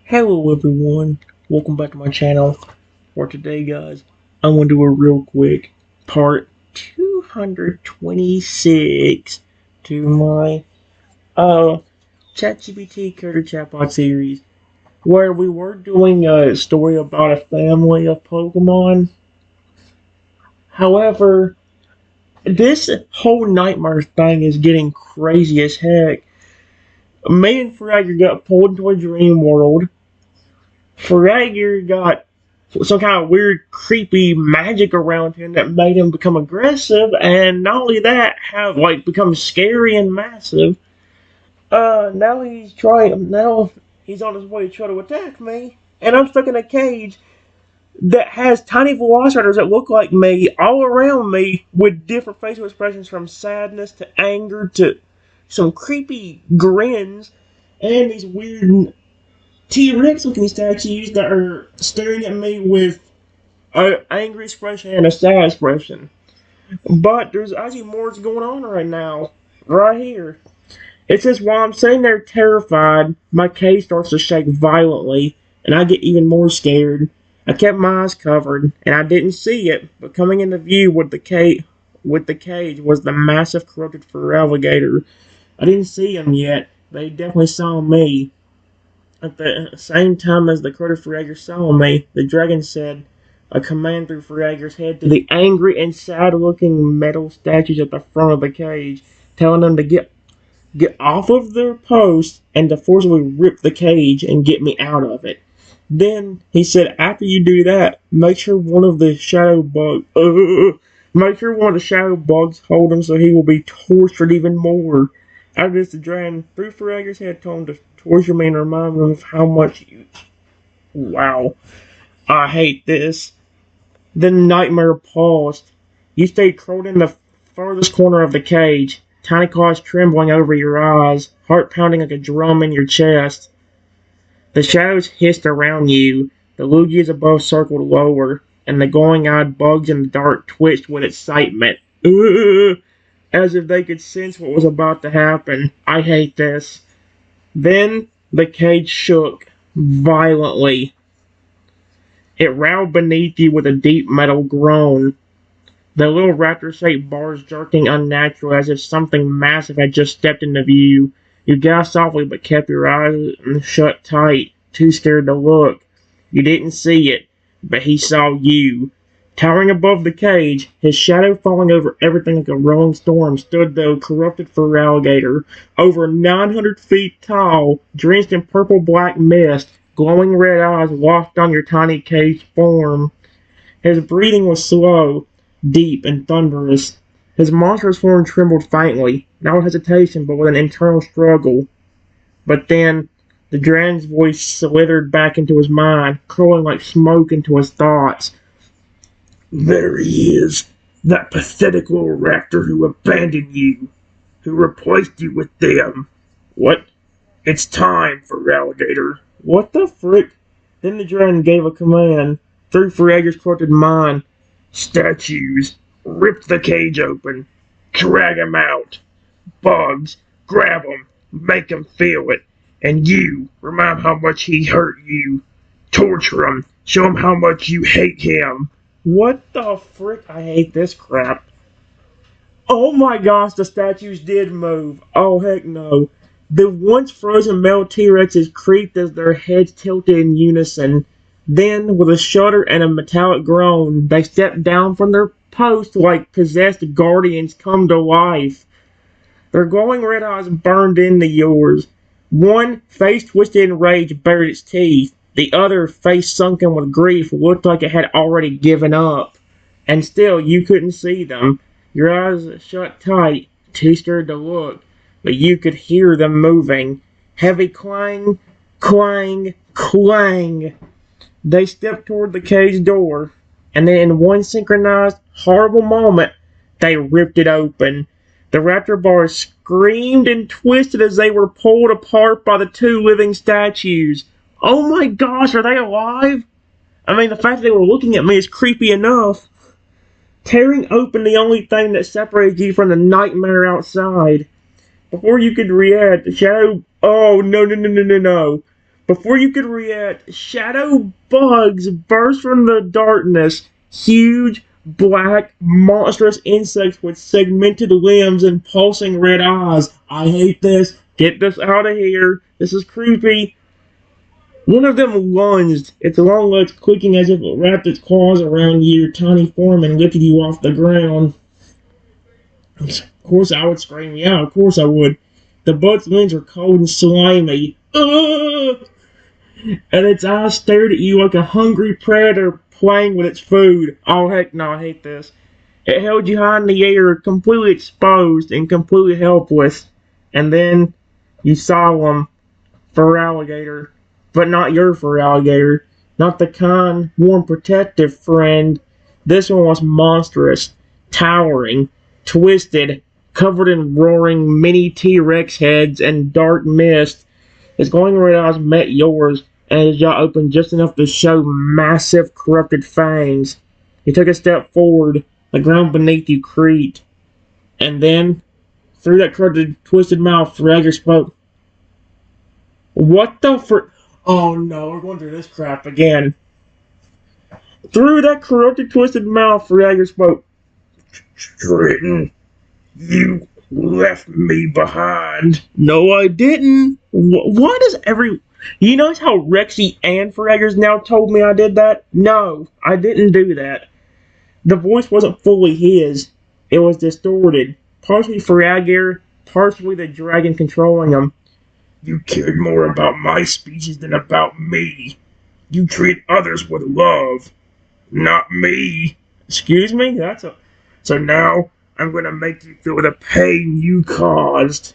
Hello everyone, welcome back to my channel. For today guys, I'm going to do a real quick part 226 to my ChatGPT Character Chatbot series, where we were doing a story about a family of Pokemon. However, this whole nightmare thing is getting crazy as heck. Me and Fragger got pulled into a dream world. Fragger got some kind of weird, creepy magic around him that made him become aggressive, and not only that, have become scary and massive. Now he's on his way to try to attack me, and I'm stuck in a cage that has tiny velociraptors that look like me all around me with different facial expressions from sadness to anger to some creepy grins and these weird T-Rex looking statues that are staring at me with an angry expression and a sad expression. But there's actually more that's going on right now. Right here. It says while I'm sitting there terrified, my cage starts to shake violently, and I get even more scared. I kept my eyes covered, and I didn't see it, but coming into view with the cage was the massive corrupted fur alligator. I didn't see him yet, but he definitely saw me. At the same time as the corrupted Fragger saw me, the dragon said a command through Fragger's head to the angry and sad-looking metal statues at the front of the cage, telling them to get off of their posts and to forcibly rip the cage and get me out of it. Then he said, after you do that, make sure one of the shadow bugs hold him so he will be tortured even more. After this, the dragon threw Fragger's head, told him to torture me and remind me of how much you. Wow. I hate this. Then the nightmare paused. You stayed curled in the farthest corner of the cage, tiny claws trembling over your eyes, heart pounding like a drum in your chest. The shadows hissed around you, the Lugias above circled lower, and the glowing-eyed bugs in the dark twitched with excitement. Ugh, as if they could sense what was about to happen. I hate this. Then the cage shook violently. It rattled beneath you with a deep metal groan. The little raptor-shaped bars jerking unnatural as if something massive had just stepped into view. You gasped softly but kept your eyes shut tight, too scared to look. You didn't see it, but he saw you. Towering above the cage, his shadow falling over everything like a rolling storm, stood the corrupted fur alligator, over 900 feet tall, drenched in purple-black mist, glowing red eyes locked on your tiny cage form. His breathing was slow, deep, and thunderous. His monstrous form trembled faintly, not with hesitation, but with an internal struggle. But then, the dragon's voice slithered back into his mind, curling like smoke into his thoughts. There he is, that pathetic little raptor who abandoned you, who replaced you with them. What? It's time for alligator. What the frick? Then the dragon gave a command, through Fragger's corrupted mind. Statues, rip the cage open, drag him out. Bugs, grab him, make him feel it. And you, remind him how much he hurt you. Torture him, show him how much you hate him. What the frick? I hate this crap. Oh my gosh, the statues did move. Oh heck no. The once frozen male T-Rexes creaked as their heads tilted in unison. Then, with a shudder and a metallic groan, they stepped down from their posts like possessed guardians come to life. Their glowing red eyes burned into yours. One, face twisted in rage, bared its teeth. The other, face sunken with grief, looked like it had already given up. And still, you couldn't see them. Your eyes shut tight, too scared to look, but you could hear them moving. Heavy clang, clang, clang. They stepped toward the cage door, and then in one synchronized, horrible moment, they ripped it open. The raptor bars screamed and twisted as they were pulled apart by the two living statues. Oh my gosh, are they alive? I mean, the fact that they were looking at me is creepy enough. Tearing open the only thing that separated you from the nightmare outside. Before you could react, the shadow... Oh, no. Before you could react, shadow bugs burst from the darkness. Huge, black, monstrous insects with segmented limbs and pulsing red eyes. I hate this. Get this out of here. This is creepy. One of them lunged, its long legs clicking as if it wrapped its claws around your tiny form and lifted you off the ground. Of course I would scream. Yeah, of course I would. The bug's limbs were cold and slimy. Ugh! And its eyes stared at you like a hungry predator playing with its food. Oh, heck no, I hate this. It held you high in the air, completely exposed and completely helpless. And then you saw him, fur alligator. But not your fur alligator. Not the kind, warm, protective friend. This one was monstrous, towering, twisted, covered in roaring mini T-Rex heads and dark mist. His glowing red eyes met yours, and his jaw opened just enough to show massive, corrupted fangs. He took a step forward. The ground beneath you creaked. And then, through that corrupted, twisted mouth, Rager spoke. What the fr... Oh no, we're going through this crap again. Through that corrupted, twisted mouth, Rager spoke. Triton, you left me behind. No, I didn't. Why does every... You notice how Rexy and Fraggers now told me I did that? No, I didn't do that. The voice wasn't fully his. It was distorted. Partially Fragger, partially the dragon controlling him. You cared more about my species than about me. You treat others with love, not me. Excuse me? So now I'm gonna make you feel the pain you caused.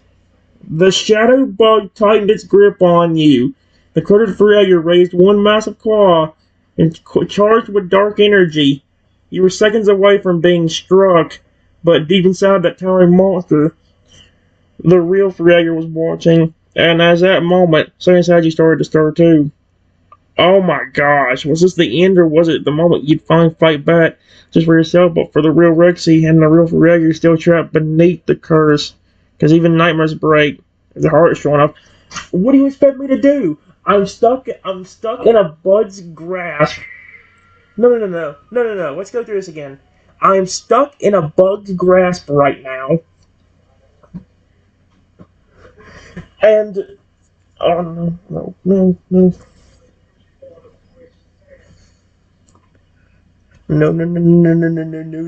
The shadow bug tightened its grip on you. The curdled Fragger raised one massive claw and charged with dark energy. You were seconds away from being struck, but deep inside that towering monster, the real Fragger was watching. And as that moment, something inside you started to stir too. Oh my gosh, was this the end or was it the moment you'd finally fight back just for yourself, but for the real Rexy and the real Fragger still trapped beneath the curse? Because even nightmares break, the heart is strong enough. What do you expect me to do? I'm stuck in a bug's grasp. No. Let's go through this again. I'm stuck in a bug's grasp right now. And oh no. No,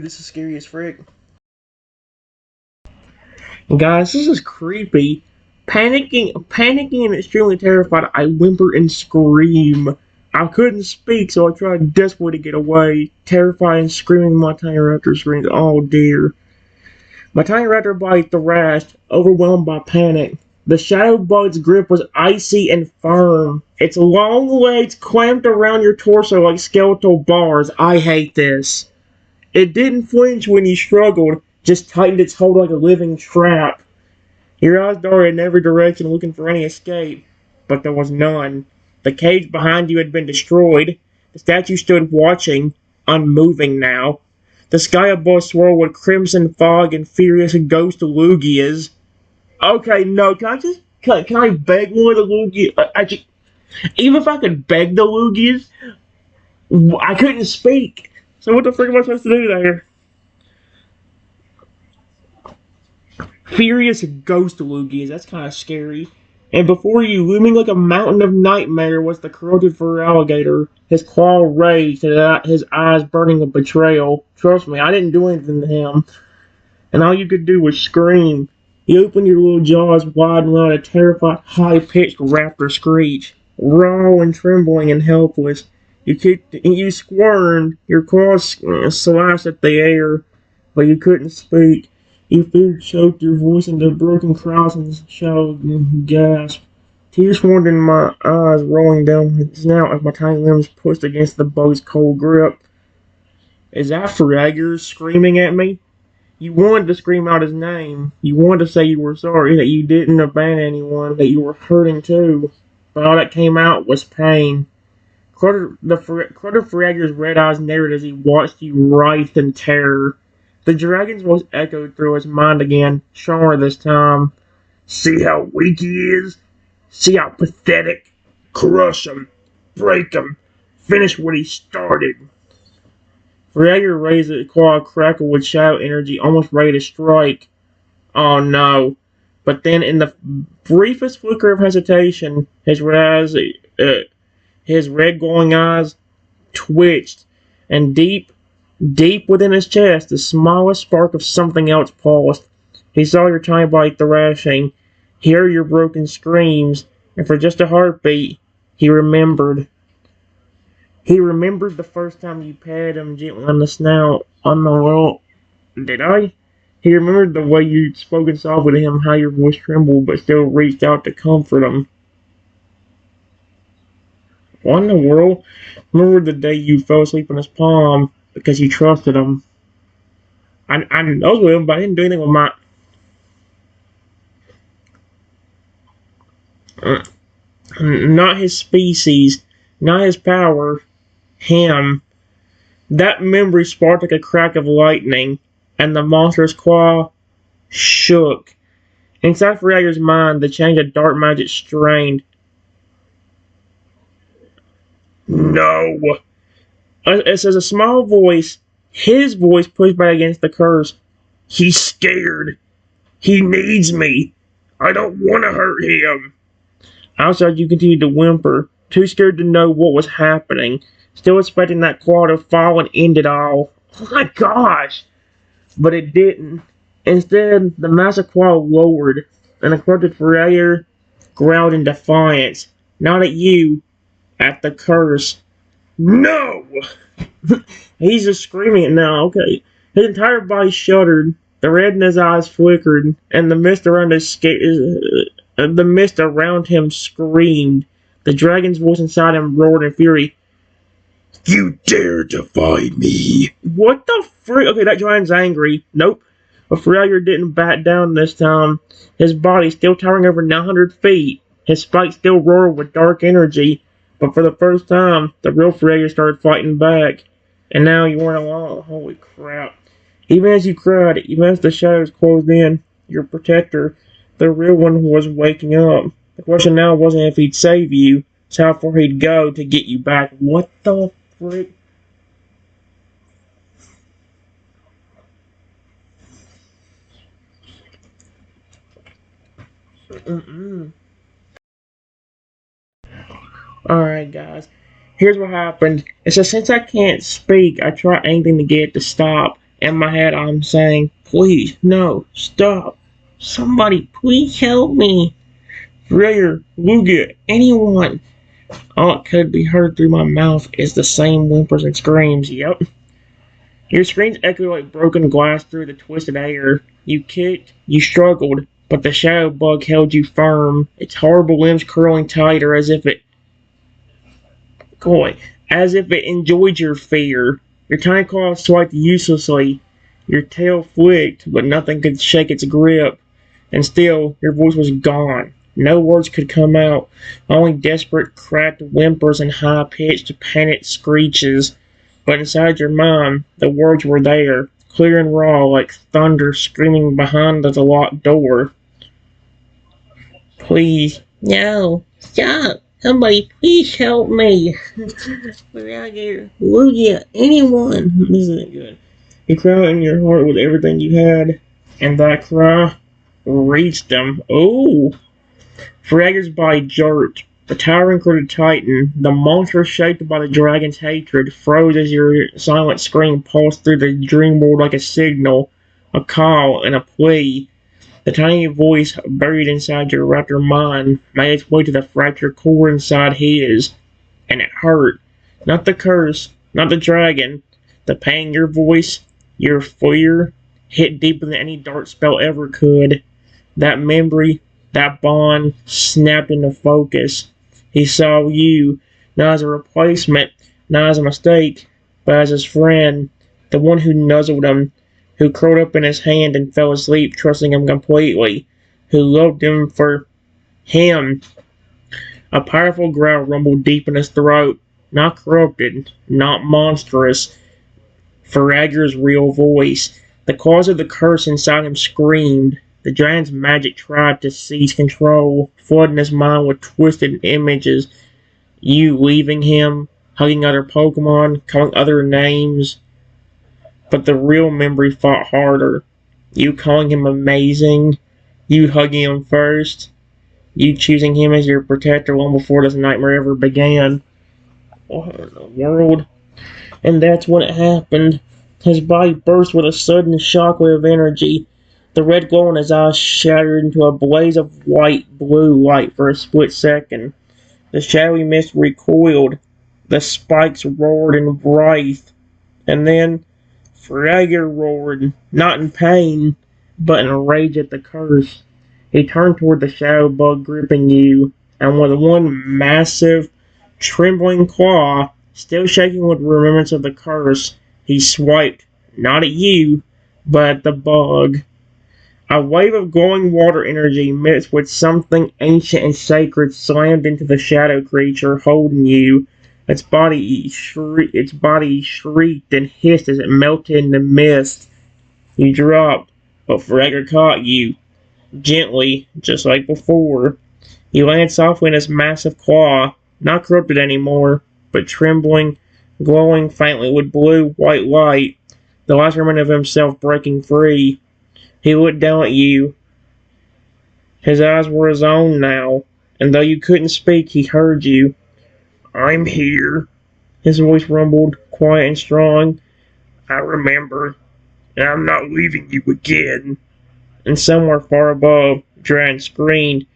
this is scary as frick. Guys, this is creepy. Panicking and extremely terrified, I whimper and scream. I couldn't speak, so I tried desperately to get away, terrified and screaming my tiny raptor screamed, oh dear. My tiny raptor body thrashed, overwhelmed by panic. The shadow bug's grip was icy and firm. Its long legs clamped around your torso like skeletal bars. I hate this. It didn't flinch when you struggled, just tightened its hold like a living trap. Your eyes darted in every direction looking for any escape, but there was none. The cage behind you had been destroyed. The statue stood watching, unmoving now. The sky above swirled with crimson fog and furious ghost Lugias. Okay, no, can I beg one of the Lugias? Even if I could beg the Lugias, I couldn't speak. So what the frick am I supposed to do there? Furious ghost Lugias, that's kind of scary. And before you, looming like a mountain of nightmare, was the corroded fur alligator, his claw raised, his eyes burning with betrayal. Trust me, I didn't do anything to him. And all you could do was scream. You opened your little jaws wide and let a terrified, high-pitched raptor screech. Raw and trembling and helpless. You kicked, you squirmed, your claws slashed at the air, but you couldn't speak. Your fear choked your voice into broken cries and shallow gasp. Tears formed in my eyes, rolling down my snout as my tiny limbs pushed against the bug's cold grip. Is that Fragger screaming at me? You wanted to scream out his name. You wanted to say you were sorry, that you didn't abandon anyone, that you were hurting too. But all that came out was pain. Clutter Fragger's red eyes narrowed as he watched you writhe in terror. The dragon's voice echoed through his mind again, stronger this time. See how weak he is? See how pathetic? Crush him, break him, finish what he started. Fragger raised a claw, crackle with shadow energy, almost ready to strike. Oh no. But then, in the briefest flicker of hesitation, his red glowing eyes twitched, and deep within his chest, the smallest spark of something else pulsed. He saw your tiny body thrashing, heard your broken screams, and for just a heartbeat, he remembered. He remembered the first time you patted him gently on the snout. Oh no, well, did I? He remembered the way you'd spoken softly to him, how your voice trembled, but still reached out to comfort him. What in the world? Remember the day you fell asleep in his palm because you trusted him. I know him, but I didn't do anything with my. Not his species, not his power, him. That memory sparked like a crack of lightning, and the monster's claw shook. Inside Ferrier's mind, the change of dark magic strained. No! It says a small voice, his voice pushed back against the curse. He's scared. He needs me. I don't want to hurt him. Outside, you continued to whimper, too scared to know what was happening, still expecting that claw to fall and end it all. Oh my gosh! But it didn't. Instead, the massive claw lowered, and the corrupted Ferrier growled in defiance. Not at you, at the curse. No! He's just screaming it now, okay. His entire body shuddered, the red in his eyes flickered, and the mist around him screamed. The dragon's voice inside him roared in fury. You dare defy me! What the frick? Okay, that dragon's angry. Nope. But Ferrier didn't back down this time. His body still towering over 900 feet. His spikes still roared with dark energy. But for the first time, the real Ferrier started fighting back. And now you weren't alone. Holy crap. Even as you cried, even as the shadows closed in, your protector, the real one, was waking up. The question now wasn't if he'd save you, it's how far he'd go to get you back. What the frick? Alright, guys. Here's what happened. It says, since I can't speak, I try anything to get it to stop. In my head, I'm saying, please, no, stop. Somebody, please help me. Freya, Lugia, anyone. All it could be heard through my mouth is the same whimpers and screams. Yep. Your screams echoed like broken glass through the twisted air. You kicked, you struggled, but the shadow bug held you firm, its horrible limbs curling tighter as if it enjoyed your fear. Your tiny claws swiped uselessly. Your tail flicked, but nothing could shake its grip. And still, your voice was gone. No words could come out, only desperate, cracked whimpers and high-pitched, panicked screeches. But inside your mind, the words were there, clear and raw, like thunder screaming behind the locked door. Please, no, stop. Somebody, please help me. Lugia, anyone. This isn't good. You cried out in your heart with everything you had, and that cry reached them. Oh! Fragger's body jerked. The towering crooked titan, the monster shaped by the dragon's hatred, froze as your silent scream pulsed through the dream world like a signal, a call, and a plea. The tiny voice buried inside your raptor mind made its way to the fractured core inside his, and it hurt. Not the curse, not the dragon. The pain in your voice, your fear, hit deeper than any dark spell ever could. That memory, that bond, snapped into focus. He saw you, not as a replacement, not as a mistake, but as his friend, the one who nuzzled him, who curled up in his hand and fell asleep, trusting him completely, who loved him for him. A powerful growl rumbled deep in his throat, not corrupted, not monstrous. Faragger's real voice. The cause of the curse inside him screamed. The dragon's magic tried to seize control, flooding his mind with twisted images. You leaving him, hugging other Pokemon, calling other names. But the real memory fought harder. You calling him amazing, you hugging him first, you choosing him as your protector long before this nightmare ever began. What in the world? And that's when it happened. His body burst with a sudden shockwave of energy. The red glow in his eyes shattered into a blaze of white-blue light for a split second. The shadowy mist recoiled. The spikes roared in wrath. And then Fragger roared, not in pain, but in rage at the curse. He turned toward the shadow bug gripping you, and with one massive, trembling claw, still shaking with remembrance of the curse, he swiped, not at you, but at the bug. A wave of glowing water energy mixed with something ancient and sacred slammed into the shadow creature holding you. Its body shrieked and hissed as it melted in the mist. You dropped, but Fragger caught you, gently, just like before. He landed softly in his massive claw, not corrupted anymore, but trembling, glowing faintly with blue-white light, the last remnant of himself breaking free. He looked down at you. His eyes were his own now, and though you couldn't speak, he heard you. "I'm here," his voice rumbled, quiet and strong. "I remember, and I'm not leaving you again." And somewhere far above, Dran screamed.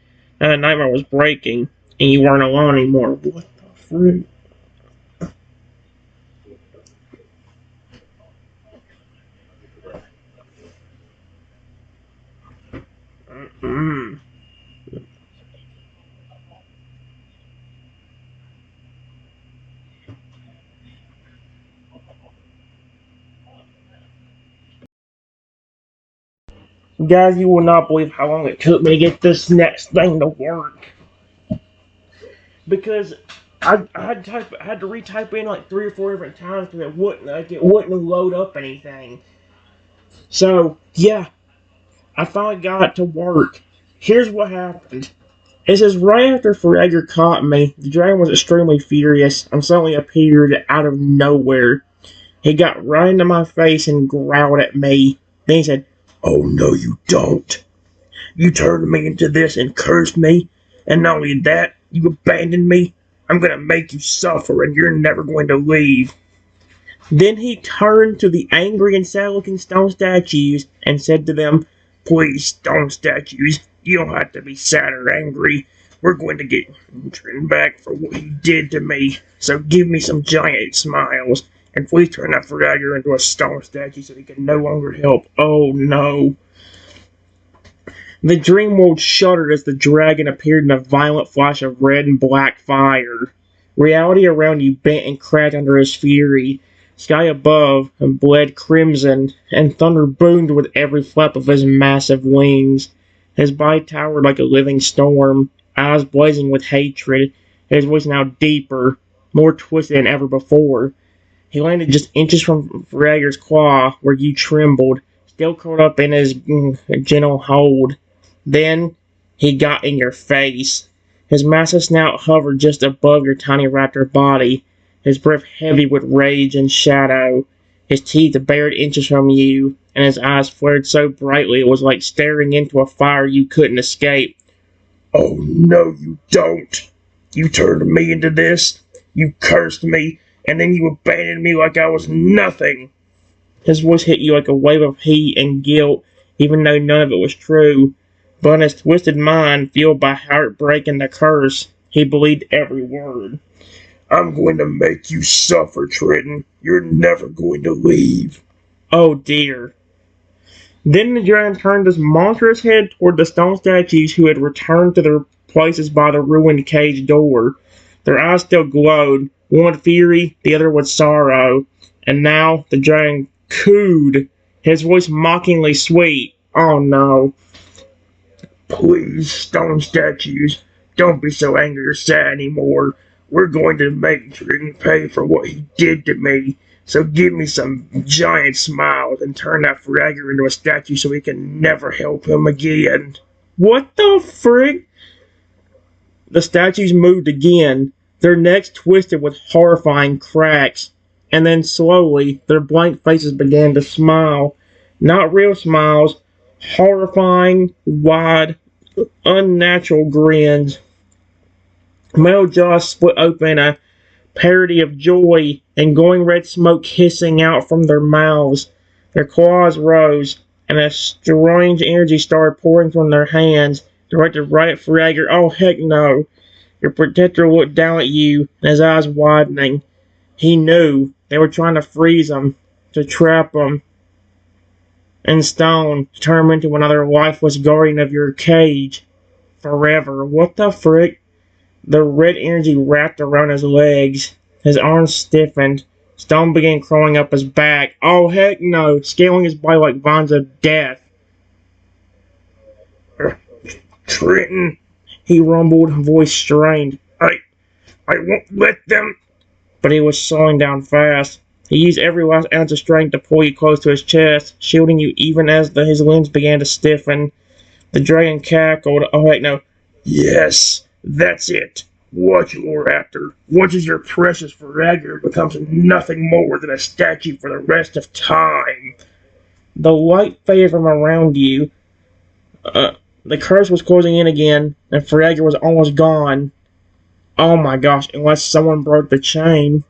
Now the nightmare was breaking, and you weren't alone anymore. What the frick? Mm. Guys, you will not believe how long it took me to get this next thing to work. Because I had to retype in like 3 or 4 different times because it wouldn't load up anything. So yeah, I finally got it to work. Here's what happened. It says right after Fragger caught me, the dragon was extremely furious and suddenly appeared out of nowhere. He got right into my face and growled at me. Then he said, "Oh no you don't. You turned me into this and cursed me, and not only that, you abandoned me. I'm gonna make you suffer and you're never going to leave." Then he turned to the angry and sad-looking stone statues and said to them, "Please, stone statues, you don't have to be sad or angry. We're going to get Trin back for what he did to me. So give me some giant smiles, and please turn that Fragger into a stone statue so he can no longer help." Oh no. The dream world shuddered as the dragon appeared in a violent flash of red and black fire. Reality around you bent and cracked under his fury. Sky above bled crimson, and thunder boomed with every flap of his massive wings. His body towered like a living storm, eyes blazing with hatred, his voice now deeper, more twisted than ever before. He landed just inches from Fragger's claw, where you trembled, still curled up in his gentle hold. Then he got in your face. His massive snout hovered just above your tiny raptor body, his breath heavy with rage and shadow. His teeth bared inches from you, and his eyes flared so brightly it was like staring into a fire you couldn't escape. "Oh no you don't. You turned me into this. You cursed me, and then you abandoned me like I was nothing." His voice hit you like a wave of heat and guilt, even though none of it was true. But in his twisted mind, fueled by heartbreak and the curse, he believed every word. "I'm going to make you suffer, Trenton. You're never going to leave." Oh dear. Then the giant turned his monstrous head toward the stone statues who had returned to their places by the ruined cage door. Their eyes still glowed, one with fury, the other with sorrow. And now the giant cooed, his voice mockingly sweet. Oh no. "Please, stone statues, don't be so angry or sad anymore. We're going to make Trenton pay for what he did to me. So give me some giant smiles and turn that Fragger into a statue so we can never help him again." What the frick? The statues moved again. Their necks twisted with horrifying cracks, and then slowly their blank faces began to smile. Not real smiles, horrifying, wide, unnatural grins. Metal jaws split open, a parody of joy, and glowing red smoke hissing out from their mouths. Their claws rose, and a strange energy started pouring from their hands, directed right at Fragger. Oh, heck no! Your protector looked down at you, and his eyes widening. He knew they were trying to freeze him, to trap him in stone, to turn him into another lifeless guardian of your cage. Forever. What the frick? The red energy wrapped around his legs. His arms stiffened. Stone began crawling up his back. Oh, heck no! Scaling his body like vines of death. Trenton, he rumbled, voice strained. I won't let them. But he was slowing down fast. He used every last ounce of strength to pull you close to his chest, shielding you even as his limbs began to stiffen. The dragon cackled. Oh, heck no. Yes, that's it. What you're after, once your precious Fragger becomes nothing more than a statue for the rest of time. The light faded from around you. The curse was closing in again, and Fragger was almost gone. Oh my gosh, unless someone broke the chain.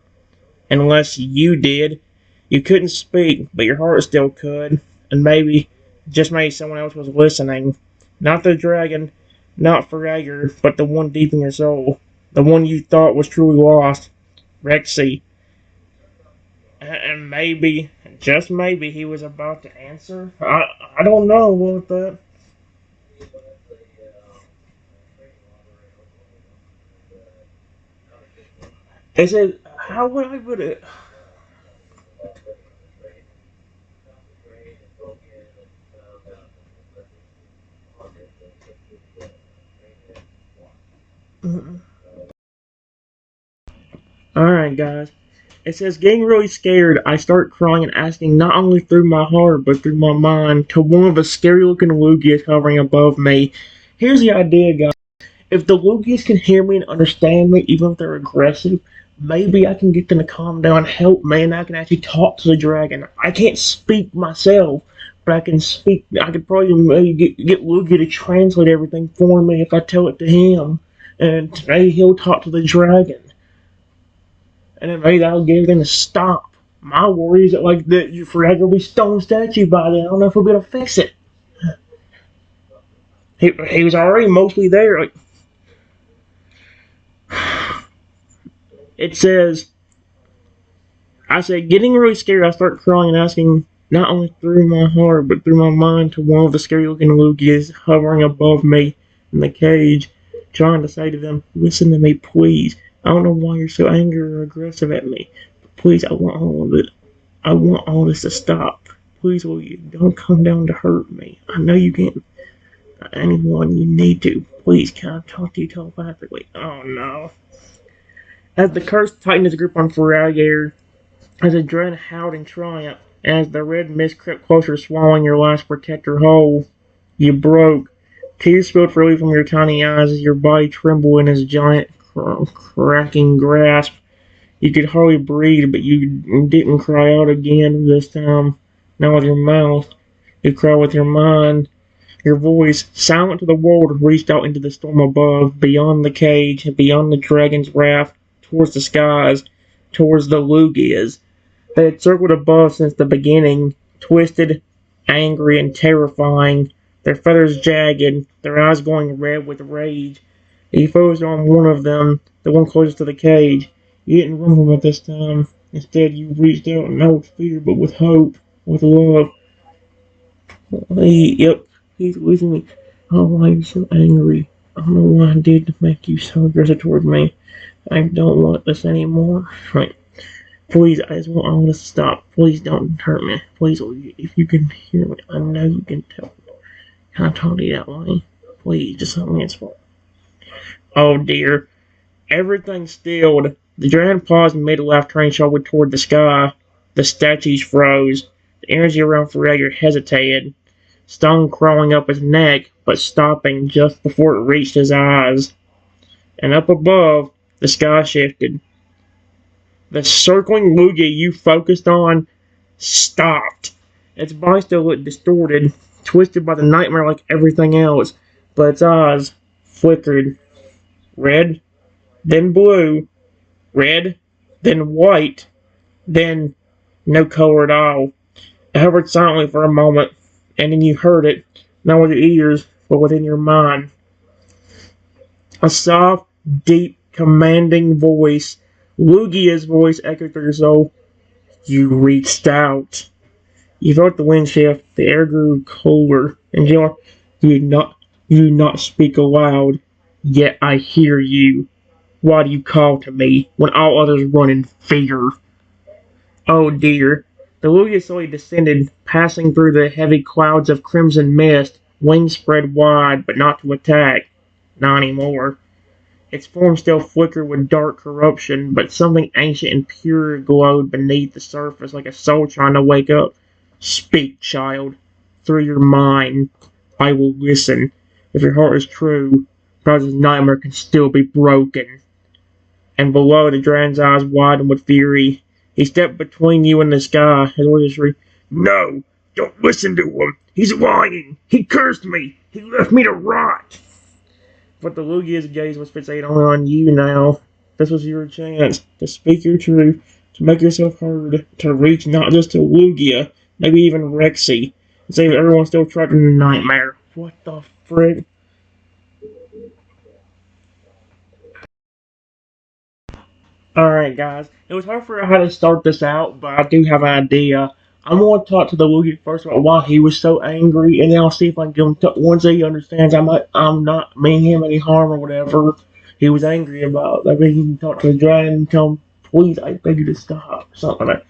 Unless you did. You couldn't speak, but your heart still could. And maybe, just maybe someone else was listening. Not the dragon, not Fragger, but the one deep in your soul. The one you thought was truly lost. Rexy. And maybe, just maybe, he was about to answer. I don't know about that. They said, how would I put it? Alright, guys. It says, getting really scared, I start crying and asking not only through my heart, but through my mind, to one of the scary-looking Lugias hovering above me. Here's the idea, guys. If the Lugias can hear me and understand me, even if they're aggressive, maybe I can get them to calm down and help me, and I can actually talk to the dragon. I can't speak myself, but I can speak. I could probably maybe get Lugia to translate everything for me if I tell it to him, and maybe he'll talk to the dragon. And then maybe that'll get them to stop. My worry is that like that your Fragger will be stone statue by then. I don't know if we'll be able to fix it. He was already mostly there. Like, it says, I said, getting really scared, I start crying and asking not only through my heart, but through my mind to one of the scary-looking Lugias hovering above me in the cage, trying to say to them, listen to me, please. I don't know why you're so angry or aggressive at me. But please, I want all of it. I want all this to stop. Please, will you? Don't come down to hurt me. I know you can't. Anyone you need to. Please, can I talk to you telepathically? Oh, no. As the curse tightened its grip on Fragger, as the dread howled in triumph, and as the red mist crept closer, swallowing your last protector whole, you broke. Tears spilled freely from your tiny eyes as your body trembled in his giant, cracking grasp. You could hardly breathe, but you didn't cry out again this time. Not with your mouth. You cried with your mind. Your voice, silent to the world, reached out into the storm above, beyond the cage, and beyond the dragon's wrath, towards the skies, towards the Lugias. They had circled above since the beginning, twisted, angry, and terrifying, their feathers jagged, their eyes glowing red with rage. You focused on one of them, the one closest to the cage. You didn't run from it this time. Instead, you reached out not with fear, but with hope, with love. Yep, he's with me. Oh, why are you so angry? I don't know what I did to make you so aggressive toward me. I don't want this anymore. Right. Please, I just want all this to stop. Please don't hurt me. Please, if you can hear me, I know you can tell me. Can I talk to you that way? Please, just let me answer. Oh dear. Everything stilled. The dragon paused and made a left turn showed toward the sky. The statues froze. The energy around Fragger hesitated. Stone crawling up his neck, but stopping just before it reached his eyes. And up above, The sky shifted. The circling Lugia you focused on stopped. Its body still looked distorted, twisted by the nightmare like everything else, but its eyes flickered. Red, then blue, red, then white, then no color at all. It hovered silently for a moment, and then you heard it, not with your ears, but within your mind. A soft, deep, commanding voice. Lugia's voice echoed through your soul. You reached out. You felt the wind shift. The air grew colder and gentler. You did not speak aloud. Yet I hear you. Why do you call to me when all others run in fear? Oh dear. The Lugia slowly descended, passing through the heavy clouds of crimson mist, wings spread wide, but not to attack. Not anymore. Its form still flickered with dark corruption, but something ancient and pure glowed beneath the surface like a soul trying to wake up. Speak, child. Through your mind. I will listen. If your heart is true, Bowser's nightmare can still be broken. And below, the dragon's eyes widened with fury. He stepped between you and the sky. His voice shrieked, No! Don't listen to him! He's lying! He cursed me! He left me to rot! But the Lugia's gaze was fixated only on you now. This was your chance to speak your truth, to make yourself heard, to reach not just to Lugia, maybe even Rexy, and save everyone still trapped in the nightmare. What the frick? Alright, guys. It was hard for how to start this out, but I do have an idea. I'm going to talk to the Lugia first about why he was so angry, and then I'll see if I can get him once he understands I'm not meaning him any harm or whatever he was angry about. Maybe he can talk to the dragon and tell him, please, I beg you to stop. Something like that.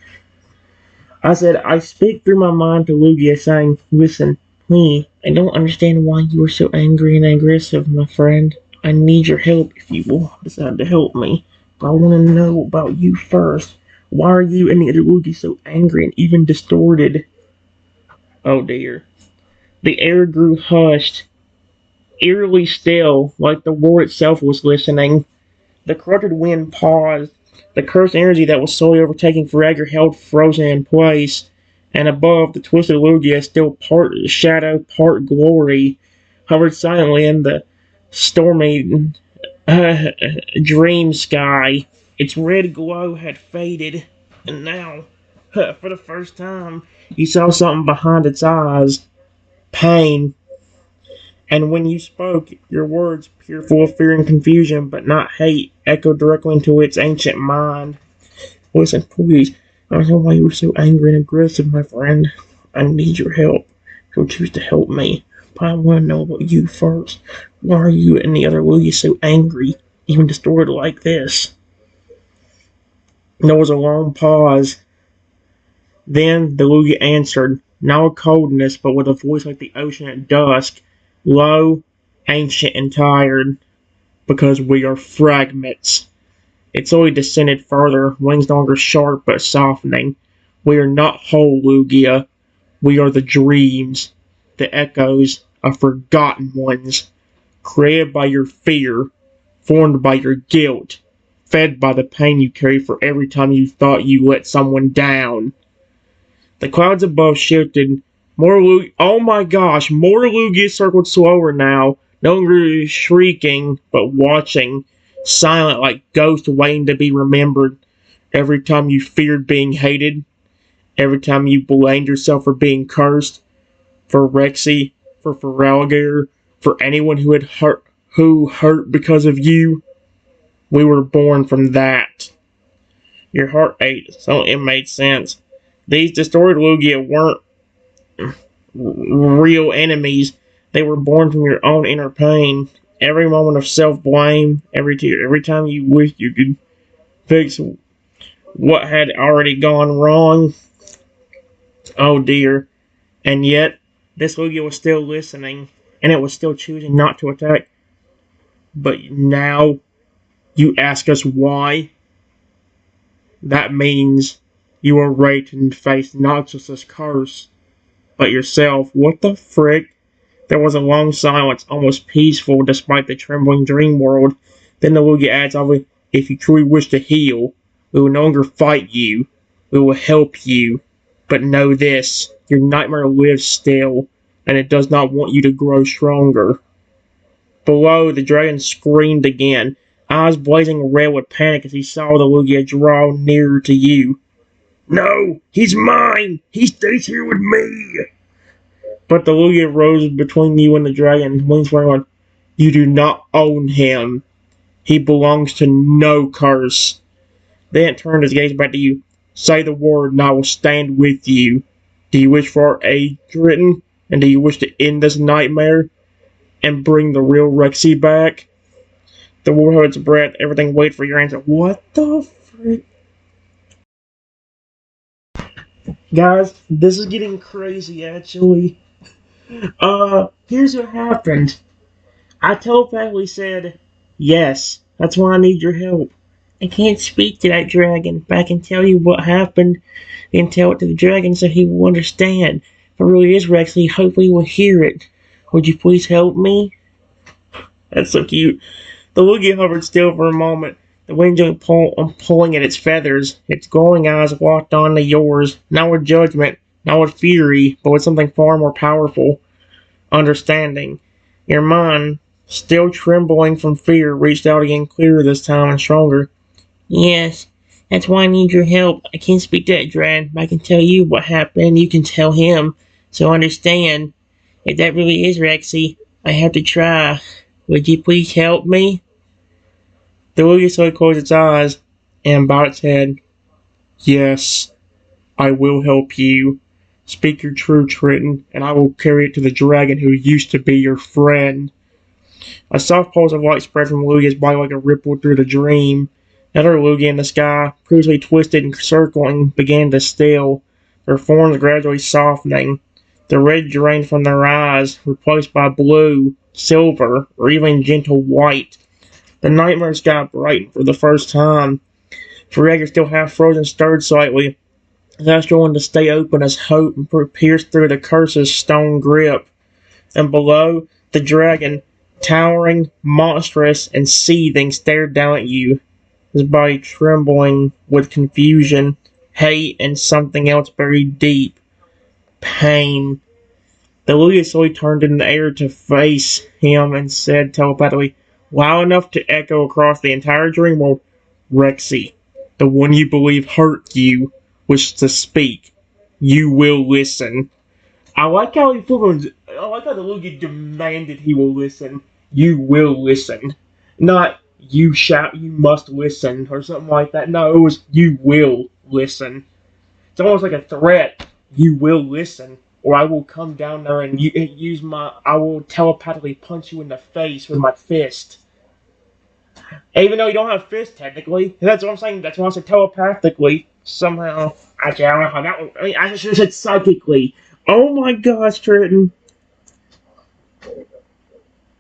I said, I speak through my mind to Lugia, saying, Listen, please, I don't understand why you are so angry and aggressive, my friend. I need your help if you will decide to help me. But I want to know about you first. Why are you and the other Lugia so angry and even distorted? Oh dear. The air grew hushed, eerily still, like the world itself was listening. The corrupted wind paused. The cursed energy that was slowly overtaking Fragger held frozen in place. And above, the twisted Lugia, still part shadow, part glory, hovered silently in the stormy dream sky. Its red glow had faded, and now, for the first time, you saw something behind its eyes. Pain. And when you spoke, your words, pure full of fear and confusion, but not hate, echoed directly into its ancient mind. Listen, please. I don't know why you were so angry and aggressive, my friend. I need your help. So choose to help me. But I want to know about you first. Why are you and the other Lugia so angry, even distorted like this? There was a long pause. Then the Lugia answered, not with coldness, but with a voice like the ocean at dusk, low, ancient, and tired. Because we are fragments. It slowly descended further, wings no longer sharp but softening. We are not whole, Lugia. We are the dreams, the echoes of forgotten ones, created by your fear, formed by your guilt, fed by the pain you carry for every time you thought you let someone down. The clouds above shifted. Oh my gosh, more Lugia circled slower now, no longer shrieking, but watching, silent like ghosts waiting to be remembered. Every time you feared being hated, every time you blamed yourself for being cursed, for Rexy, for Feraligatr, for anyone who hurt because of you, we were born from that. Your heart ached, so it made sense. These distorted Lugia weren't real enemies. They were born from your own inner pain. Every moment of self-blame, every tear, every time you wished you could fix what had already gone wrong. Oh dear. And yet, this Lugia was still listening, and it was still choosing not to attack. But now, you ask us why? That means you are ready to face not just this curse, but yourself. What the frick? There was a long silence, almost peaceful despite the trembling dream world. Then the Lugia adds, If you truly wish to heal, we will no longer fight you. We will help you. But know this, your nightmare lives still, and it does not want you to grow stronger. Below, the dragon screamed again, eyes blazing red with panic as he saw the Lugia draw nearer to you. No! He's mine! He stays here with me! But the Lugia rose between you and the dragon, wings flaring on. You do not own him. He belongs to no curse. Then it turned his gaze back to you. Say the word and I will stand with you. Do you wish for our aid, Triton? And do you wish to end this nightmare? And bring the real Rexy back? The war held its breath, everything waited for your answer. What the frick? Guys, this is getting crazy actually. Here's what happened. I telepathically said, yes, that's why I need your help. I can't speak to that dragon, but I can tell you what happened and tell it to the dragon so he will understand. If it really is Rexy, hopefully he will hear it. Would you please help me? That's so cute. The Lugia hovered still for a moment, the wind pulling at its feathers, its glowing eyes locked onto yours, not with judgment, not with fury, but with something far more powerful. Understanding. Your mind, still trembling from fear, reached out again clearer this time and stronger. Yes, that's why I need your help. I can't speak to that dragon, but I can tell you what happened. You can tell him. So understand. If that really is Rexy, I have to try. Would you please help me? The Lugia slowly closed its eyes and bowed its head. Yes, I will help you. Speak your truth, Triton, and I will carry it to the dragon who used to be your friend. A soft pulse of light spread from Lugia's body like a ripple through the dream. Another Lugia in the sky, previously twisted and circling, began to still, their forms gradually softening. The red drained from their eyes, replaced by blue, silver, or even gentle white. The nightmare sky brightened for the first time. Ferregar, still half frozen, stirred slightly, his eyes striving to stay open as hope pierced through the curse's stone grip. And below, the dragon, towering, monstrous, and seething, stared down at you, his body trembling with confusion, hate, and something else buried deep. Pain. The Lugia slowly turned in the air to face him and said telepathically, loud enough to echo across the entire dream world, Rexy, the one you believe hurt you, wishes to speak. You will listen. I like how the Lugia demanded he will listen. You will listen. Not, you shout, you must listen, or something like that. No, it was, you will listen. It's almost like a threat. You will listen, or I will come down there and I will telepathically punch you in the face with my fist. Even though you don't have a fist, technically. That's what I'm saying. That's why I said telepathically. Somehow. Actually, I don't know how that one. I mean, I should have said psychically. Oh my gosh, Triton.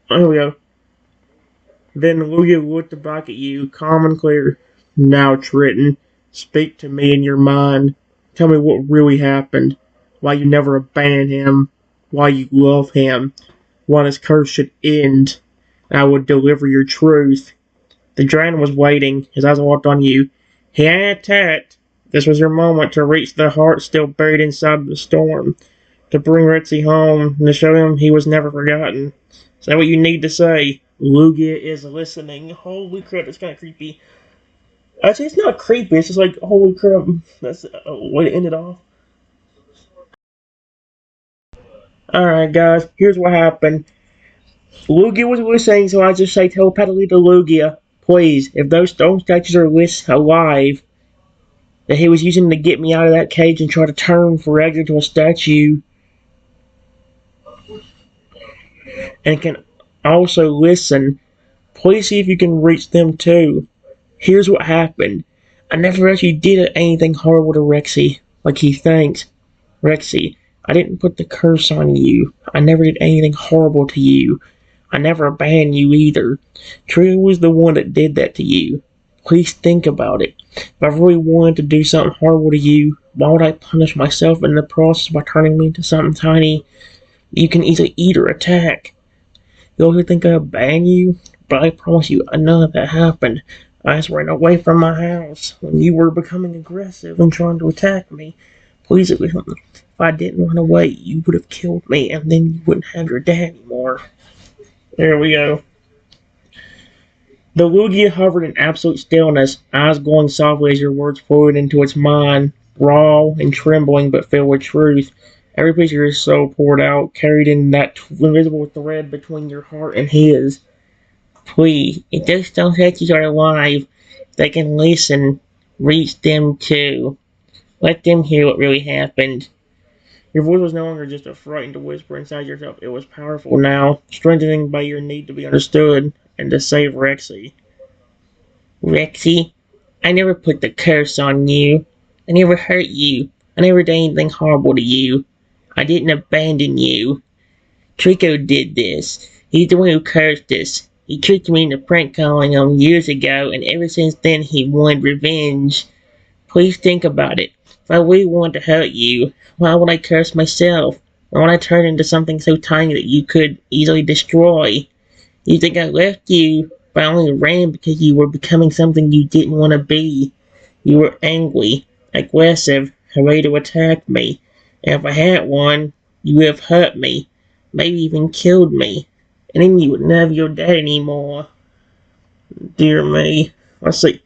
There we go. Then Lugia looked back at you, calm and clear. Now, Triton, speak to me in your mind. Tell me what really happened. Why you never abandoned him. Why you love him. Why this curse should end. I will deliver your truth. The dragon was waiting, his eyes locked on you. He hadn't attacked. This was your moment to reach the heart still buried inside the storm. To bring Rexy home, and to show him he was never forgotten. Say what you need to say. Lugia is listening. Holy crap, that's kind of creepy. Actually, it's not creepy, it's just like, holy crap. That's a way to end it off. Alright, guys, here's what happened. Lugia was listening, so I just say telepathically to Lugia, please, if those stone statues are alive, that he was using to get me out of that cage and try to turn Ferregar into a statue, and can also listen, please see if you can reach them too. Here's what happened. I never actually did anything horrible to Rexy, like he thinks. Rexy, I didn't put the curse on you. I never did anything horrible to you. I never abandoned you either. Trio was the one that did that to you. Please think about it. If I really wanted to do something horrible to you, why would I punish myself in the process by turning me into something tiny you can easily eat or attack? You also think I abandoned you? But I promise you, none of that happened. I just ran away from my house when you were becoming aggressive and trying to attack me. Please, if I didn't run away, you would have killed me, and then you wouldn't have your dad anymore. There we go. The Lugia hovered in absolute stillness, eyes glowing softly as your words flowed into its mind, raw and trembling but filled with truth. Every piece of your soul poured out, carried in that invisible thread between your heart and his. Please, if those stone statues are alive, they can listen. Reach them too. Let them hear what really happened. Your voice was no longer just a frightened whisper inside yourself. It was powerful now, strengthening by your need to be understood and to save Rexy. Rexy, I never put the curse on you. I never hurt you. I never did anything horrible to you. I didn't abandon you. Trico did this. He's the one who cursed us. He tricked me into prank calling him years ago, and ever since then he wanted revenge. Please think about it. If I really wanted to hurt you, why would I curse myself? Why would I turn into something so tiny that you could easily destroy? You think I left you, but I only ran because you were becoming something you didn't want to be. You were angry, aggressive, ready to attack me. And if I hadn't won, you would have hurt me, maybe even killed me. And then you wouldn't have your dad anymore. Dear me. Let's see.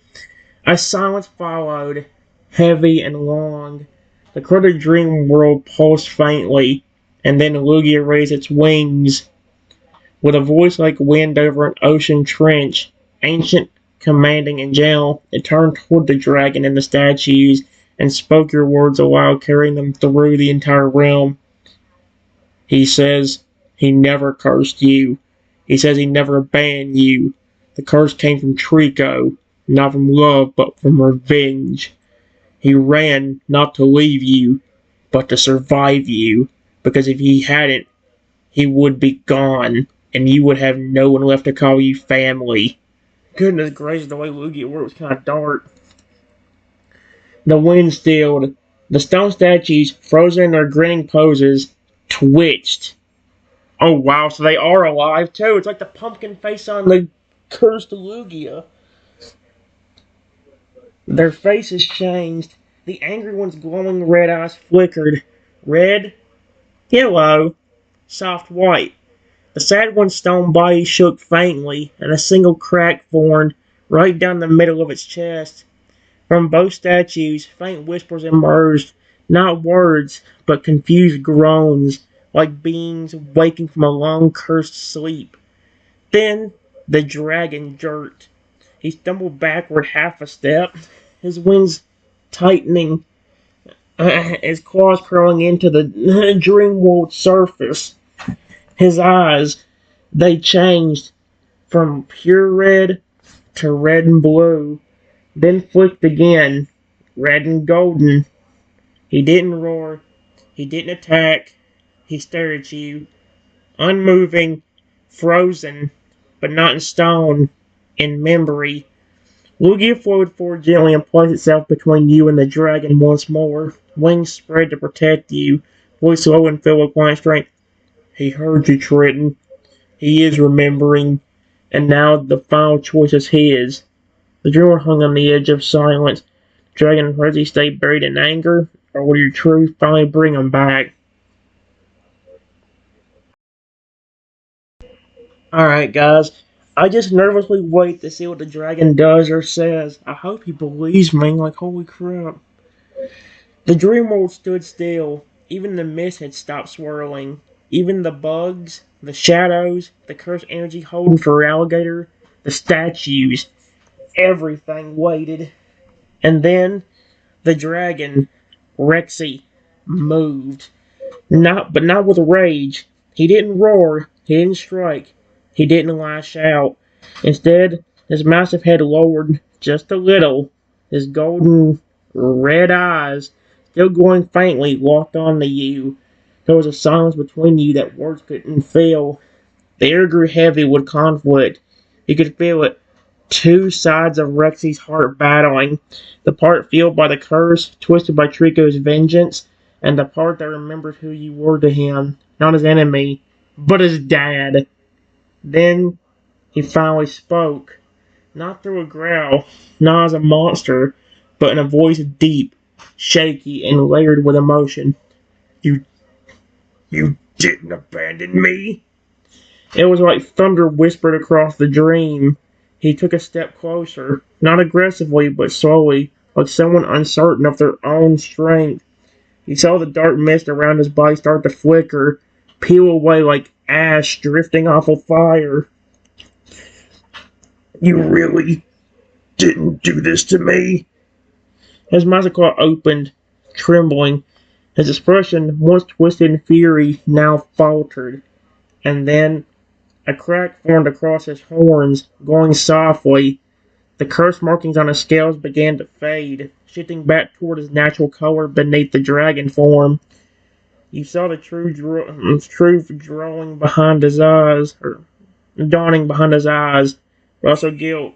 A silence followed, heavy and long. The crowded dream world pulsed faintly, and then Lugia raised its wings. With a voice like wind over an ocean trench, ancient, commanding, and gentle, it turned toward the dragon and the statues and spoke your words aloud, carrying them through the entire realm. He says he never cursed you. He says he never abandoned you. The curse came from Trico, not from love, but from revenge. He ran not to leave you, but to survive you, because if he hadn't, he would be gone, and you would have no one left to call you family. Goodness gracious, the way Lugia worked was kind of dark. The wind stilled. The stone statues, frozen in their grinning poses, twitched. Oh wow, so they are alive too. It's like the pumpkin face on the cursed Lugia. Their faces changed. The angry one's glowing red eyes flickered. Red, yellow, soft white. The sad one's stone body shook faintly, and a single crack formed right down the middle of its chest. From both statues, faint whispers emerged, not words, but confused groans, like beings waking from a long cursed sleep. Then the dragon jerked. He stumbled backward half a step, his wings tightening, his claws curling into the dream world surface. His eyes, they changed from pure red to red and blue, then flicked again, red and golden. He didn't roar, he didn't attack, he stared at you, unmoving, frozen, but not in stone, in memory. Lugia floated forward gently and placed itself between you and the dragon once more, wings spread to protect you, voice low and filled with quiet strength. He heard you, Triton. He is remembering, and now the final choice is his. The dreamer hung on the edge of silence. Dragon and Fuzzy stay buried in anger, or will your truth finally bring him back? Alright, guys. I just nervously wait to see what the dragon does or says. I hope he believes me, like, holy crap. The dream world stood still. Even the mist had stopped swirling. Even the bugs, the shadows, the cursed energy holding for Alligator, the statues, everything waited. And then the dragon, Rexy, moved. Not with rage. He didn't roar. He didn't strike. He didn't lash out. Instead, his massive head lowered just a little. His golden red eyes, still glowing faintly, locked onto you. There was a silence between you that words couldn't fill. The air grew heavy with conflict. You could feel it. Two sides of Rexy's heart battling. The part fueled by the curse, twisted by Trico's vengeance, and the part that remembered who you were to him, not his enemy, but his dad. Then he finally spoke. Not through a growl, not as a monster, but in a voice deep, shaky, and layered with emotion. You, you didn't abandon me? It was like thunder whispered across the dream. He took a step closer, not aggressively, but slowly, like someone uncertain of their own strength. He saw the dark mist around his body start to flicker, peel away like ash drifting off a fire. You really didn't do this to me? His mouth opened, trembling. His expression, once twisted in fury, now faltered. And then a crack formed across his horns, glowing softly. The cursed markings on his scales began to fade, shifting back toward his natural color beneath the dragon form. You saw the truth drawing behind his eyes, or dawning behind his eyes, but also guilt.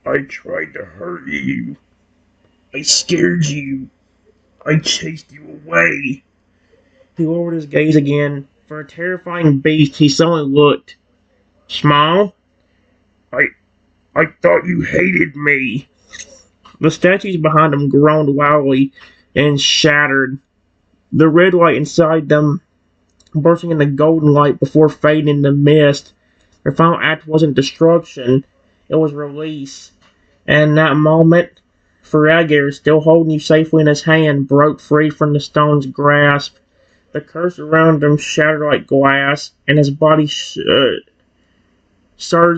I tried to hurt you. I scared you. I chased you away. He lowered his gaze again. For a terrifying beast, he suddenly looked small. I I thought you hated me. The statues behind him groaned wildly and shattered. The red light inside them bursting into golden light before fading into mist. Their final act wasn't destruction, it was release. And in that moment, Ferrager, still holding you safely in his hand, broke free from the stone's grasp. The curse around him shattered like glass, and his body surged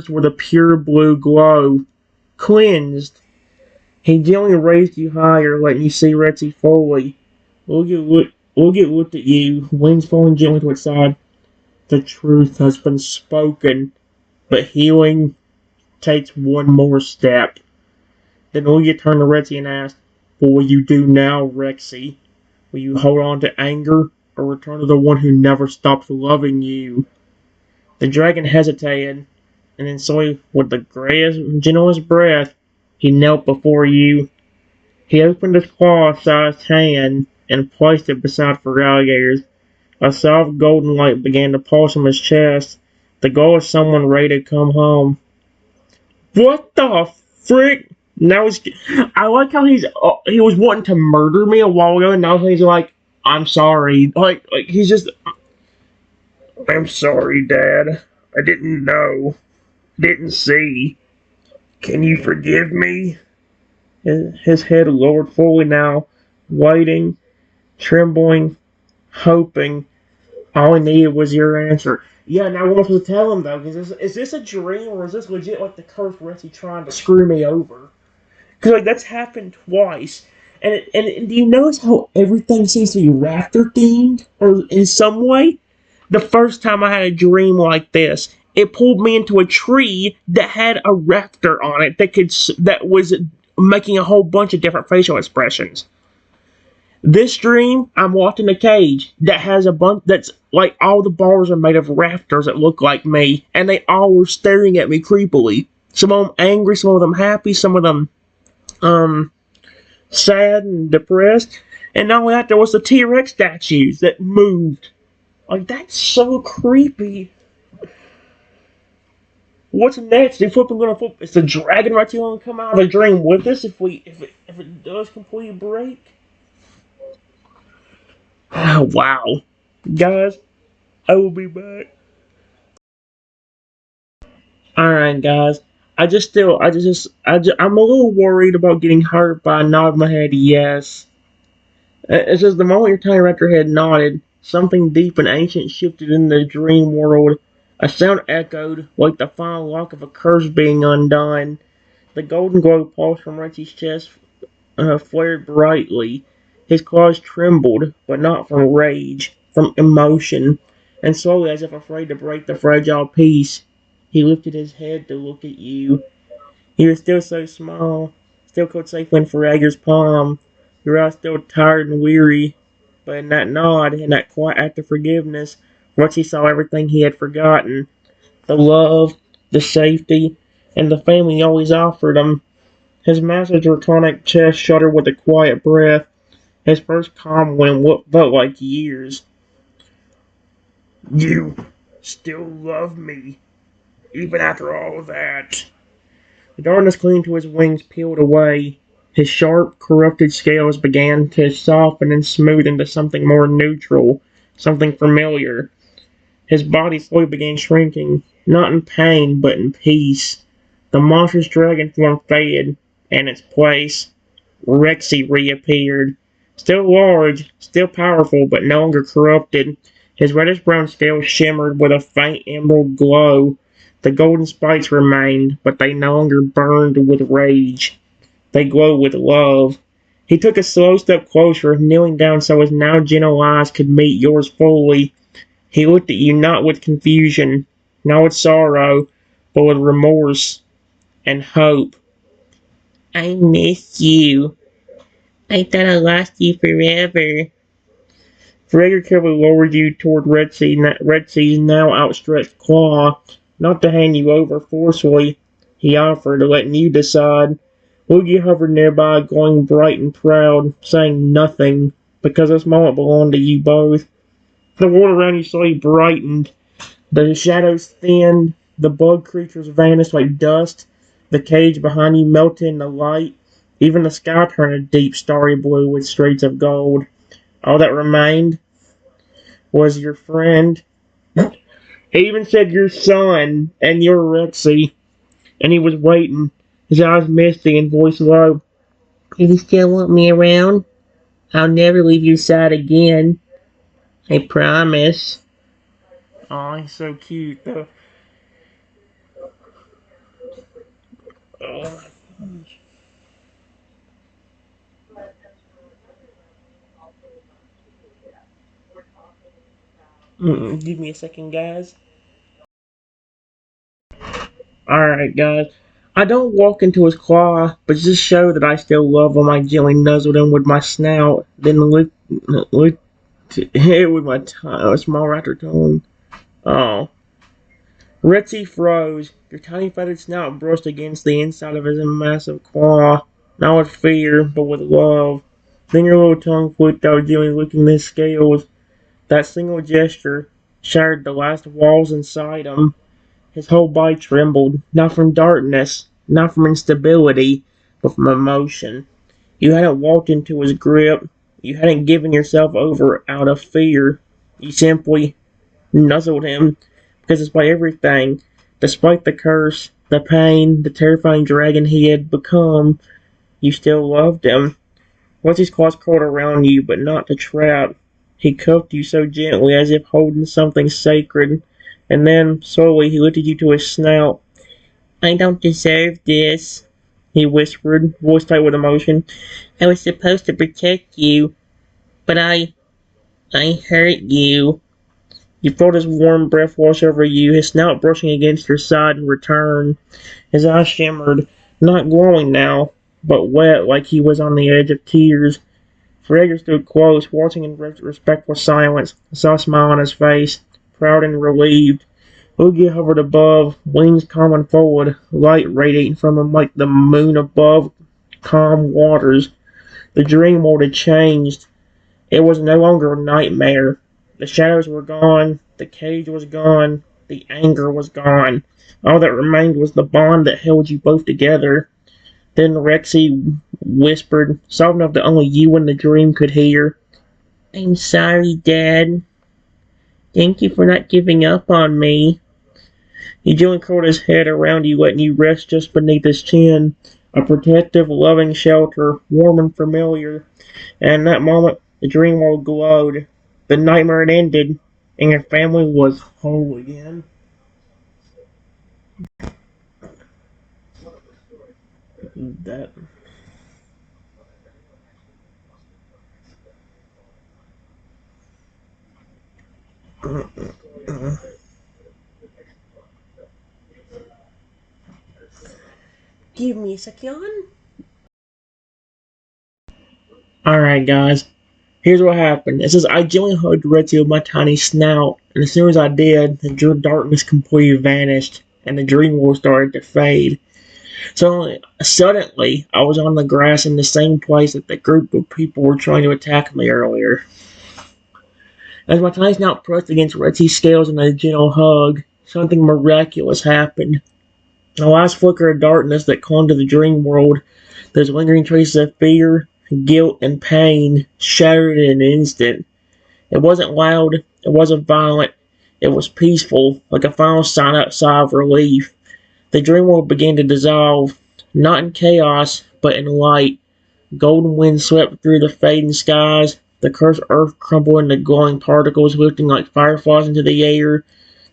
with a pure blue glow. Cleansed. He gently raised you higher, letting you see Rexy fully. Look looked at you, wings falling gently to its side. The truth has been spoken, but healing takes one more step. Then Olga turned to Rexy and asked, what will you do now, Rexy? Will you hold on to anger, or return to the one who never stopped loving you? The dragon hesitated, and then slowly, with the grayest, gentlest breath, he knelt before you. He opened his claw-sized hand and placed it beside Fergalier's. A soft golden light began to pulse from his chest, the glow of someone ready to come home. What the frick? Now he's. I like how he was wanting to murder me a while ago, and now he's like, I'm sorry. Like he's just. I'm sorry, Dad. I didn't know. Didn't see. Can you forgive me? His head lowered fully now, waiting, trembling, hoping. All he needed was your answer. Yeah, now what am I supposed to tell him, though? Is this a dream, or is this legit like the cursed Rexy trying to screw me over? Because, like, that's happened twice. And do you notice how everything seems to be raptor themed, or in some way? The first time I had a dream like this, it pulled me into a tree that had a raptor on it that was making a whole bunch of different facial expressions. This dream, I'm locked in a cage that has a bunch that's like all the bars are made of raptors that look like me, and they all were staring at me creepily. Some of them angry, some of them happy, some of them sad and depressed. And not only that, there was the T-Rex statues that moved. Like, that's so creepy. What's next? If I'm gonna flip, is the dragon right here gonna come out of the dream with us if it does completely break? Wow. Guys, I will be back. Alright, guys. I'm a little worried about getting hurt, but I nod my head yes. It's just the moment your tiny raptor head nodded, something deep and ancient shifted in the dream world. A sound echoed, like the final lock of a curse being undone. The golden glow pulsed from Rexy's chest, flared brightly. His claws trembled, but not from rage, from emotion. And slowly, as if afraid to break the fragile peace, he lifted his head to look at you. He was still so small, still caught safely in Ferrager's palm. Your eyes still tired and weary, but in that nod, in that quiet act of forgiveness, Rexy saw everything he had forgotten. The love, the safety, and the family he always offered him. His massive draconic chest shuddered with a quiet breath. His first calm went what felt like years. You still love me, even after all of that. The darkness clinging to his wings peeled away. His sharp, corrupted scales began to soften and smooth into something more neutral, something familiar. His body slowly began shrinking, not in pain, but in peace. The monstrous dragon form faded, and in its place, Rexy reappeared. Still large, still powerful, but no longer corrupted. His reddish-brown scales shimmered with a faint emerald glow. The golden spikes remained, but they no longer burned with rage. They glowed with love. He took a slow step closer, kneeling down so his now gentle eyes could meet yours fully. He looked at you not with confusion, not with sorrow, but with remorse and hope. I miss you. I thought I lost you forever. Gregor carefully lowered you toward Redsea's now outstretched claw, not to hand you over forcefully, he offered, letting you decide. Luigi hovered nearby, glowing bright and proud, saying nothing, because this moment belonged to you both. The world around you slowly brightened. The shadows thinned, the bug creatures vanished like dust, the cage behind you melted in the light, even the sky turned a deep starry blue with streaks of gold. All that remained was your friend. He even said your son and your Rexy, and he was waiting, his eyes misty and voice low. If you still want me around, I'll never leave your side again. I promise. Aw, he's so cute, though. Oh. Give me a second, guys. Alright, guys. I don't walk into his claw, but just show that I still love him. I gently nuzzled him with my snout, then licked it with my small raptor tongue. Oh. Rexy froze. Your tiny feathered snout brushed against the inside of his massive claw, not with fear, but with love. Then your little tongue flicked out, gently licking his scales. That single gesture shattered the last walls inside him. His whole body trembled, not from darkness, not from instability, but from emotion. You hadn't walked into his grip. You hadn't given yourself over out of fear. You simply nuzzled him, because despite everything, despite the curse, the pain, the terrifying dragon he had become, you still loved him. Once his claws curled around you, but not to trap. He cuffed you so gently as if holding something sacred, and then, slowly, he lifted you to his snout. I don't deserve this, he whispered, voice tight with emotion. I was supposed to protect you, but I hurt you. You felt his warm breath wash over you, his snout brushing against your side in return. His eyes shimmered, not glowing now, but wet like he was on the edge of tears. Frager stood close, watching in respectful silence, a soft smile on his face, proud and relieved. Oogie hovered above, wings calm and forward, light radiating from him like the moon above calm waters. The dream world had changed. It was no longer a nightmare. The shadows were gone, the cage was gone, the anger was gone. All that remained was the bond that held you both together. Then Rexy whispered, soft enough that only you and the dream could hear. I'm sorry, Dad. Thank you for not giving up on me. He gently curled his head around you, letting you rest just beneath his chin. A protective, loving shelter, warm and familiar. And in that moment, the dream world glowed. The nightmare had ended, and your family was whole again. That. Give me a second. Alright, guys. Here's what happened. It says, I gently hugged Rexy with my tiny snout, and as soon as I did, the darkness completely vanished, and the dream world started to fade. So suddenly, I was on the grass in the same place that the group of people were trying to attack me earlier. As my tiny snout pressed against Rexy's scales in a gentle hug, something miraculous happened. The last flicker of darkness that clung to the dream world, those lingering traces of fear, guilt, and pain shattered in an instant. It wasn't loud, it wasn't violent, it was peaceful, like a final sigh of relief. The dream world began to dissolve, not in chaos, but in light. Golden wind swept through the fading skies, the cursed earth crumbled into glowing particles lifting like fireflies into the air.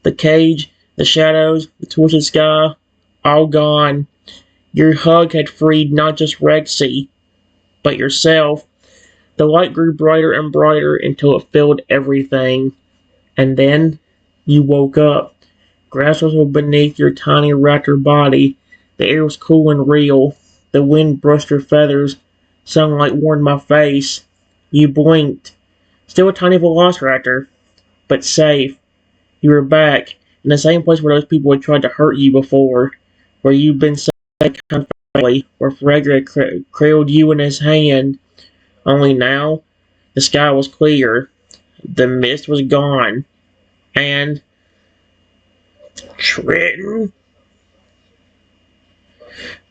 The cage, the shadows, the twisted sky, all gone. Your hug had freed not just Rexy, but yourself. The light grew brighter and brighter until it filled everything. And then you woke up. Grass was beneath your tiny raptor body. The air was cool and real. The wind brushed your feathers. Sunlight warmed my face. You blinked. Still a tiny velociraptor, but safe. You were back in the same place where those people had tried to hurt you before, where you'd been safe and family, where Frederick cradled you in his hand. Only now, the sky was clear, the mist was gone, and Trenton,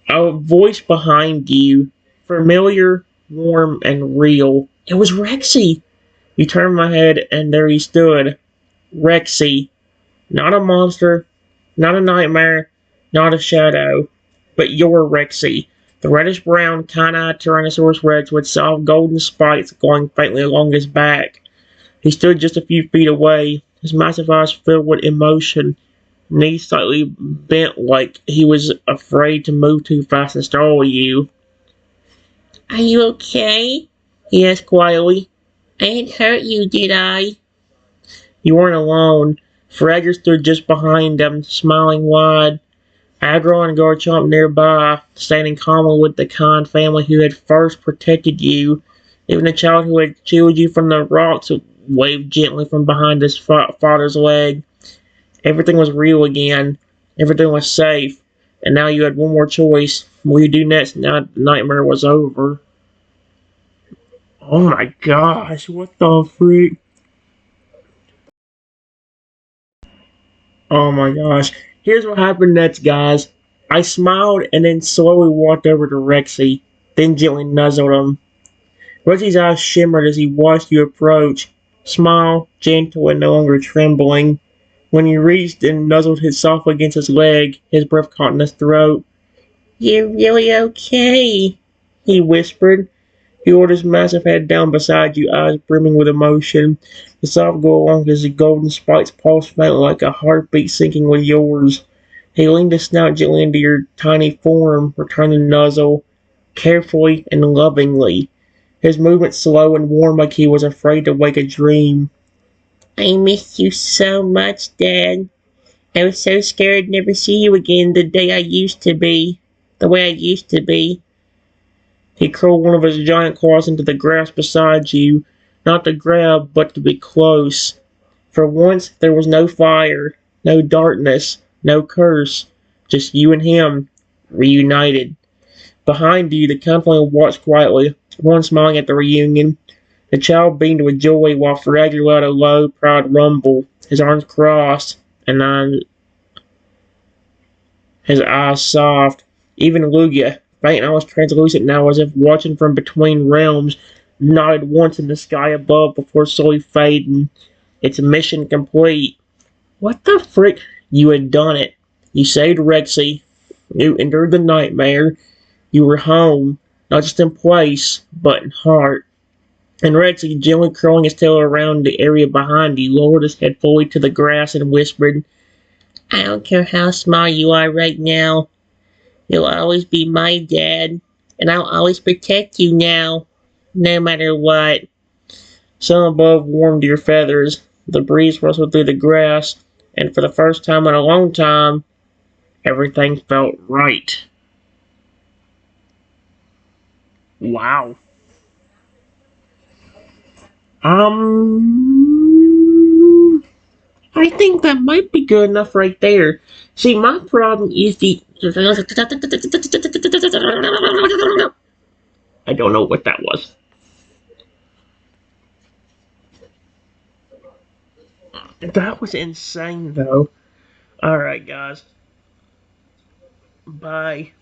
a voice behind you, familiar, warm, and real. It was Rexy. You turned my head, and there he stood, Rexy. Not a monster, not a nightmare, not a shadow, but your Rexy. The reddish brown, kind-eyed Tyrannosaurus Rex with soft golden spikes going faintly along his back. He stood just a few feet away, his massive eyes filled with emotion, knees slightly bent like he was afraid to move too fast and startle you. Are you okay? He asked quietly. I didn't hurt you, did I? You weren't alone. Fragger stood just behind him, smiling wide. Agro and Garchomp nearby, standing calmly with the kind family who had first protected you. Even the child who had shielded you from the rocks waved gently from behind his father's leg. Everything was real again. Everything was safe. And now you had one more choice. What do you do next now the nightmare was over? Oh my gosh, what the freak? Oh my gosh. Here's what happened next, guys. I smiled and then slowly walked over to Rexy, then gently nuzzled him. Rexy's eyes shimmered as he watched you approach, smile, gentle and no longer trembling. When you reached and nuzzled his softly against his leg, his breath caught in his throat. You're really okay, he whispered. He rolled his massive head down beside you, eyes brimming with emotion. The soft glow along his golden spikes pulsed faintly like a heartbeat syncing with yours. He leaned his snout gently into your tiny form, returning the nuzzle, carefully and lovingly. His movements slow and warm like he was afraid to wake a dream. I missed you so much, Dad. I was so scared to never see you again the day I used to be. The way I used to be. He curled one of his giant claws into the grass beside you, not to grab, but to be close. For once, there was no fire, no darkness, no curse, just you and him, reunited. Behind you, the company watched quietly, one smiling at the reunion. The child beamed with joy while Fragger let out a low, proud rumble, his arms crossed, and his eyes soft. Even Lugia, faint and almost translucent now as if watching from between realms, nodded once in the sky above before slowly fading. Its mission complete. What the frick? You had done it. You saved Rexy. You endured the nightmare. You were home, not just in place, but in heart. And Rexy, gently curling his tail around the area behind you, lowered his head fully to the grass and whispered, I don't care how small you are right now. You'll always be my dad, and I'll always protect you now, no matter what. Sun above warmed your feathers. The breeze rustled through the grass, and for the first time in a long time, everything felt right. Wow. I think that might be good enough right there. See, my problem is the. I don't know what that was. That was insane, though. Alright, guys. Bye.